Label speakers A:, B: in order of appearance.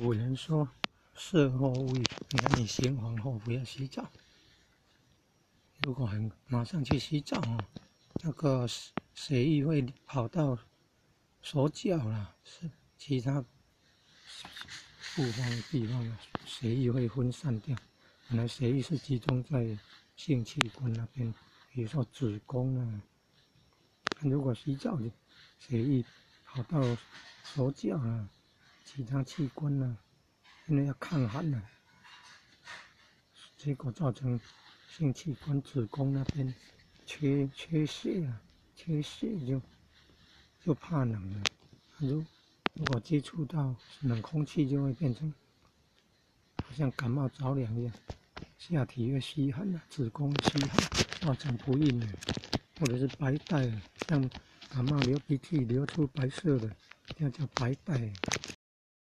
A: 古人说：事后无语，你行房后不要洗澡。如果马上去洗澡那个血液会跑到手脚啦，是其他部分地方血液会分散掉。本来血液是集中在性器官那边，比如说子宫啊。如果洗澡的血液跑到手脚啊，其他器官啊，因为要抗寒啊，结果造成性器官子宫那边缺血啊，缺血就怕冷了。如果接触到冷空气，就会变成好像感冒着凉一样，下体会虚寒啊，子宫虚寒，造成不孕了，或者是白带，像感冒流鼻涕流出白色的，这叫白带。